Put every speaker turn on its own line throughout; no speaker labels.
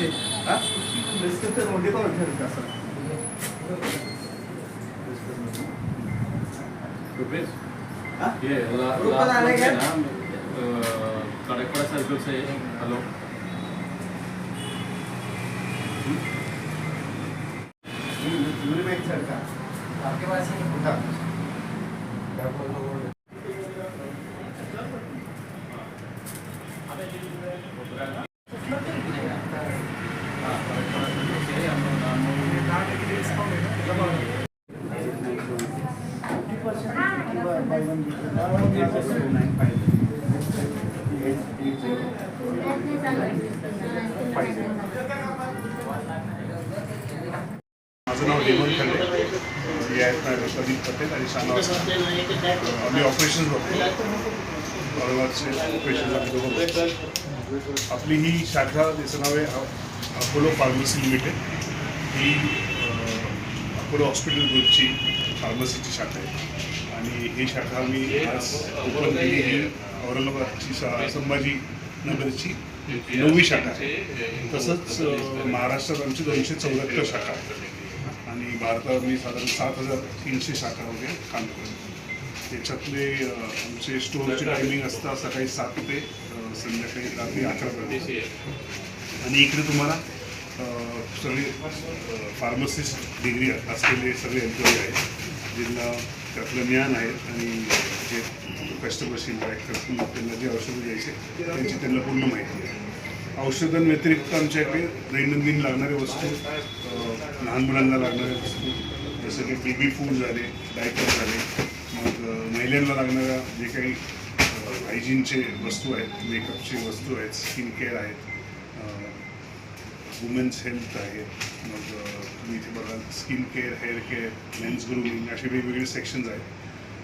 Description मध्ये पण ठेवते असं
ये कड़कपड़ा सर्कल से हेलो
आपके पास
माझं नाव हेमंत खंडे प्रदीप पटेल आणि शाना आम्ही ऑपरेशन बघतो औरंगाबादचे ऑपरेशन आपली ही शाखा त्याचं नाव आहे अपोलो फार्मसी लिमिटेड ही अपोलो हॉस्पिटल ग्रुपची फार्मसीची शाखा आहे आणि ही शाखा आम्ही आज ओपन केली ही औरंगाबादची संभाजी नगरची 9वी शाखा आहे तसंच महाराष्ट्रात आमची 274 शाखा आहे आणि भारतात मी साधारण 7300 शाखा वगैरे काम करतो त्याच्यातले आमचे स्टोअरचे टायमिंग असतात सकाळी 7 ते संध्याकाळी रात्री 11पर्यंत आणि इकडे तुम्हाला सगळे फार्मसिस्ट डिग्री असलेले सगळे एम्प्लॉई आहेत ज्यांना त्यातलं ज्ञान आहे आणि जे कस्टमरशी इंटरॅक्ट करतील त्यांना जे औषधं द्यायचे त्यांची त्यांना पूर्ण माहिती आहे औषधांव्यतिरिक्त आमच्याकडे दैनंदिन लागणाऱ्या वस्तू लहान मुलांना लागणाऱ्या वस्तू जसं की बेबी फूड झाले डायपर झाले मग महिलांना लागणाऱ्या जे काही हायजीनचे वस्तू आहेत मेकअपचे वस्तू आहेत स्किन केअर आहेत वुमेन्स हेल्थ आहे मग तुम्ही इथे बघाल skin care hair care men's grooming असे वेगवेगळे सेक्शन्स आहेत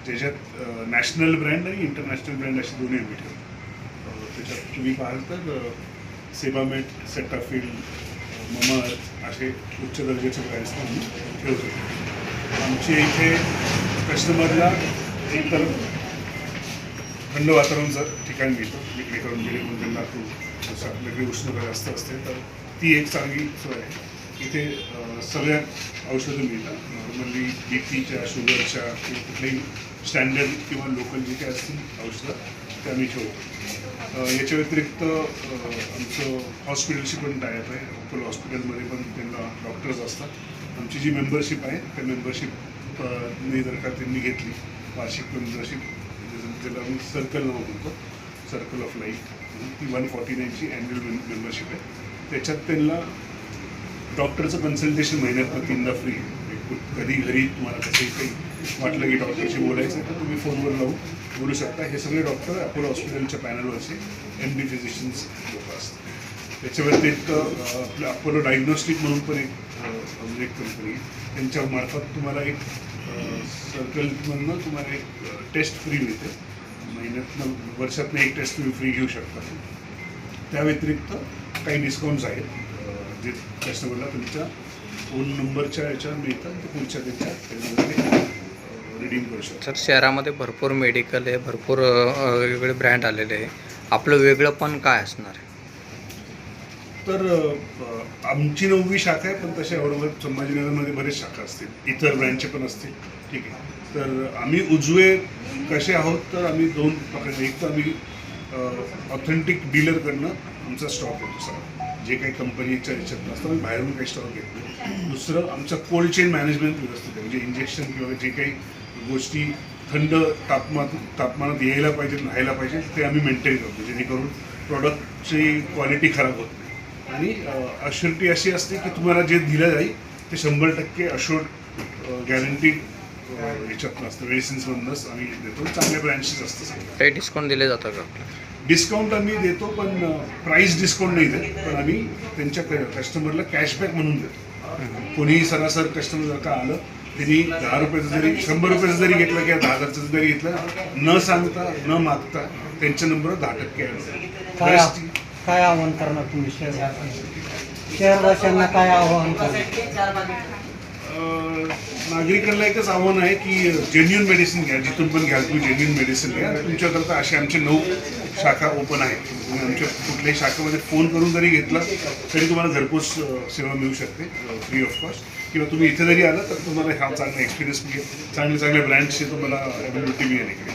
ज्याच्यात नॅशनल ब्रँड आणि इंटरनॅशनल ब्रँड असे दोन्ही आम्ही ठेवतो त्याच्यात तुम्ही पाहाल तर सेबामेट सेटाफिल ममअर्थ असे उच्च दर्जाचे ब्रँड्स आम्ही ठेवतो आमच्या इथे कस्टमरला एकतर थंड वातावरणाचं ठिकाण मिळतं विक्री करून जेणेकरून त्यांना जसं आपल्याकडे उष्णता जास्त असते तर ती एक चांगली सोय आहे इथे सगळ्या औषधं मिळतात नॉर्मली बी पीच्या शुगरच्या किंवा कुठल्याही स्टँडर्ड किंवा लोकल जे काही असतील औषधं ते आम्ही ठेवतो याच्या व्यतिरिक्त आमचं हॉस्पिटलशी पण टायप आहे अपोलो हॉस्पिटलमध्ये पण त्यांना डॉक्टर्स असतात आमची जी मेंबरशिप आहे त्या मेंबरशिपनी जर का त्यांनी घेतली वार्षिक मेंबरशिप ज्याला आम्ही सर्कल नाव म्हणतो सर्कल ऑफ लाईफ ती 149ची ॲन्युअल मेंबरशिप आहे त्याच्यात त्यांना डॉक्टरचं कन्सल्टेशन महिन्यातनं 3दा फ्री आहे कधी घरी तुम्हाला कसंही काही वाटलं की डॉक्टरशी बोलायचं तर तुम्ही फोनवर लावून बोलू शकता हे सगळे डॉक्टर अपोलो हॉस्पिटलच्या पॅनलवरचे MD फिजिशियन्स लोक असतात त्याच्या व्यतिरिक्त आपलं अपोलो डायग्नोस्टिक म्हणून पण एक कंपनी त्यांच्या मार्फत तुम्हाला एक सर्कलमधनं तुम्हाला एक टेस्ट फ्री मिळते महिन्यातनं वर्षातनं एक टेस्ट तुम्ही फ्री घेऊ शकता त्या व्यतिरिक्त काही डिस्काउंट्स आहेत जे कस्टमरला तुमच्या फोन नंबरच्या याच्या मिळतात ते पुढच्या त्यांच्या रिडीम करू शकतात
सर शहरामध्ये भरपूर मेडिकल आहे भरपूर वेगवेगळे ब्रँड आलेले आहे आपलं वेगळं पण काय असणार आहे
तर आमची 9वी शाखा आहे पण तसे औरंगाबाद संभाजीनगरमध्ये बरेच शाखा असतील इतर ब्रँडचे पण असतील ठीक आहे तर आम्ही उजवे कसे आहोत तर आम्ही 2 प्रकारे एक तर आम्ही ऑथेंटिक डीलरकडनं आमचा स्टॉक येतो सर जे काही कंपनीच्या याच्यात नसतं आम्ही बाहेरून काही स्टॉक घेतो दुसरं आमचं कोल्ड चेन मॅनेजमेंट व्यवस्थित आहे म्हणजे इंजेक्शन किंवा जे काही गोष्टी थंड तापमानात यायला पाहिजे राहायला पाहिजे ते आम्ही मेंटेन करतो जेणेकरून प्रॉडक्टची क्वालिटी खराब होत नाही आणि अश्युरिटी अशी असते की तुम्हाला जे दिलं जाईल ते 100% अश्युर्ड गॅरंटीड याच्यातनं असतं मेडिसिन्समधूनच आम्ही देतो चांगल्या ब्रँड्सच असतं सगळं
काही डिस्काउंट दिले जातं का
डिस्काउंट आम्ही देतो पण प्राईस डिस्काउंट नाही देत पण आम्ही त्यांच्या कस्टमरला कॅशबॅक म्हणून देतो कोणीही सरासर कस्टमर जर का आलं त्यांनी 10 रुपयाचं जरी 100 रुपयाचं जरी घेतलं किंवा 10,000चं जरी घेतलं न सांगता न मागता त्यांच्या नंबरवर 10%
काय आव्हान करणार तुम्ही शहरवाशांना काय आव्हान करणार
नागरिकांना एकच आव्हान आहे की जेन्युन मेडिसिन घ्या, जिथून पण घ्याल तुम्ही जेन्युन मेडिसिन घ्या. तुमच्याकरता असे आमचे 9 शाखा ओपन आहेत. तुम्ही आमच्या कुठल्याही शाखेमध्ये फोन करून जरी घेतला तरी तुम्हाला घरपोच सेवा मिळू शकते फ्री ऑफ कॉस्ट. किंवा तुम्ही इथे जरी आला तर तुम्हाला हा चांगला एक्सपिरियन्स मिळेल, चांगले ब्रँड्सची तुम्हाला अवेलेबिलिटी मिळेल इकडे.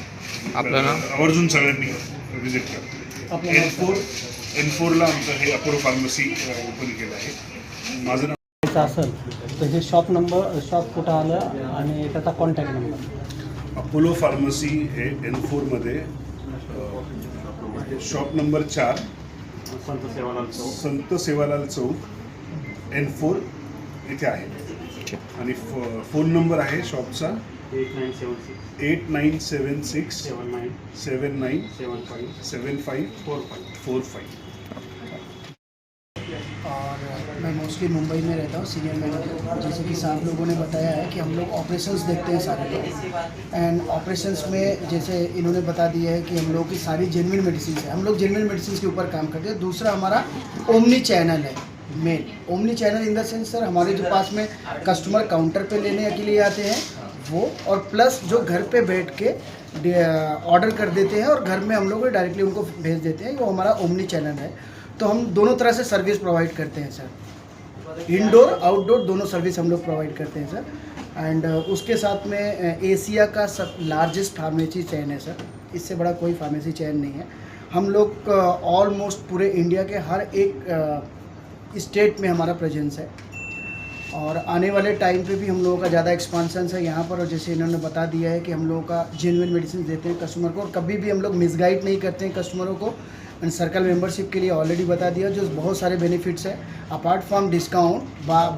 आपलं नाव?
आवर्जून सगळ्यांनी व्हिजिट करा. N4ला आमचं हे अपोलो फार्मसी ओपन केलं आहे. माझं नाव
असेल तर हे शॉप कुठं आलं आणि त्याचा कॉन्टॅक्ट नंबर.
अपोलो फार्मसी हे N4मध्ये शॉप नंबर 4 संत सेवालाल चौक N4 इथे आहे. आणि फोन नंबर आहे शॉपचा 8976 797545.
और मैं मोस्टली मुंबई में रहता हूँ, सीनियर मैनेजर. जैसे कि साहब लोगों ने बताया है कि हम लोग ऑपरेशंस देखते हैं सारे लोग, एंड ऑपरेशंस में जैसे इन्होंने बता दिया है कि हम लोग की सारी जेन्युइन मेडिसिन है. हम लोग जेन्युइन मेडिसिन के ऊपर काम करते हैं. दूसरा हमारा ओमनी चैनल है. Main omni channel in the sense sir, हमारे जो पास में कस्टमर काउंटर पे लेने के लिए आते हैं वो, और प्लस जो घर पे बैठ के ऑर्डर कर देते हैं और घर में हम लोग डायरेक्टली उनको भेज देते हैं, वो हमारा ओमनी चैनल है. तो हम दोनों तरह से सर्विस प्रोवाइड करते हैं सर. इंडोर आउटडोर दोनों सर्विस हम लोग प्रोवाइड करते हैं सर. एंड उसके साथ में एशिया का सब लार्जेस्ट फार्मेसी चेन है सर. इससे बड़ा कोई फार्मेसी चेन नहीं है. हम लोग ऑलमोस्ट पूरे इंडिया के हर एक स्टेट में हमारा प्रेजेंस है, और आने वाले टाइम पे भी हम लोगों का ज़्यादा एक्सपांसन है यहाँ पर. और जैसे इन्होंने बता दिया है कि हम लोगों का जेन्युइन मेडिसिन देते हैं कस्टमर को, और कभी भी हम लोग मिसगाइड नहीं करते हैं कस्टमरों को. एंड सर्कल मेंबरशिप के लिए ऑलरेडी बता दिया, जो बहुत सारे बेनिफिट्स है अपार्ट फ्रॉम डिस्काउंट.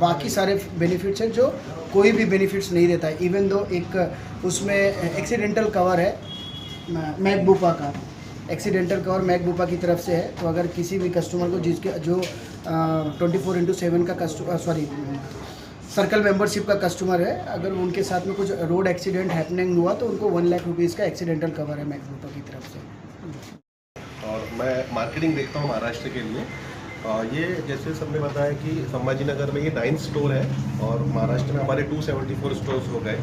बाकी सारे बेनिफिट्स हैं जो कोई भी बेनिफिट्स नहीं देता है. इवन दो एक उसमें एक्सीडेंटल कवर है मैकबुपा का, एक्सीडेंटल कवर मैकबुपा की तरफ से है. तो अगर किसी भी कस्टमर को जिसके जो 24/7 का सर्कल मेंबरशिप का कस्टमर है, अगर उनके साथ में कुछ रोड एक्सीडेंट हैपनिंग हुआ तो उनको 1 लाख रुपीज़ का एक्सीडेंटल कवर है मैकबुपा की तरफ से.
और मैं मार्केटिंग देखता हूँ महाराष्ट्र के लिए. ये जैसे सबने बताया कि संभाजी नगर में ये 9 स्टोर है और महाराष्ट्र में हमारे 274 स्टोर्स हो गए.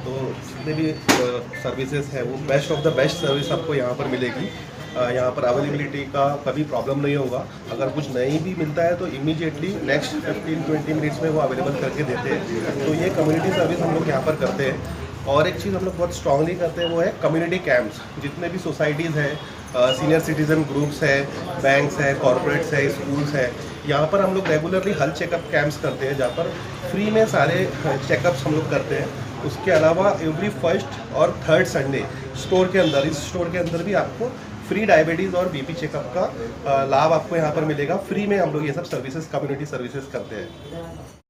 तो जितने भी सर्विसेज है वो best of the best service आपको यहाँ पर मिलेगी. यहाँ पर अवेलेबिलिटी का कभी प्रॉब्लम नहीं होगा. अगर कुछ नहीं भी मिलता है तो इमीडिएटली नेक्स्ट 15-20 मिनट्स में वो अवेलेबल करके देते हैं. तो ये कम्युनिटी सर्विस हम लोग यहाँ पर करते हैं. और एक चीज़ हम लोग बहुत स्ट्रांगली करते हैं वो है कम्युनिटी कैंप्स. जितने भी सोसाइटीज़ हैं, सीनियर सिटीज़न ग्रुप्स है, बैंक्स है, कॉर्पोरेट्स है, स्कूल्स है, यहाँ पर हम लोग रेगुलरली हेल्थ चेकअप कैंप्स करते हैं जहाँ पर फ्री में सारे चेकअप्स हम लोग करते हैं. उसके अलावा एवरी फर्स्ट और थर्ड संडे स्टोर के अंदर, इस स्टोर के अंदर भी आपको फ्री डायबिटीज़ और बीपी चेकअप का लाभ आपको यहाँ पर मिलेगा. फ्री में हम लोग ये सब सर्विसेज, कम्युनिटी सर्विसेज करते हैं.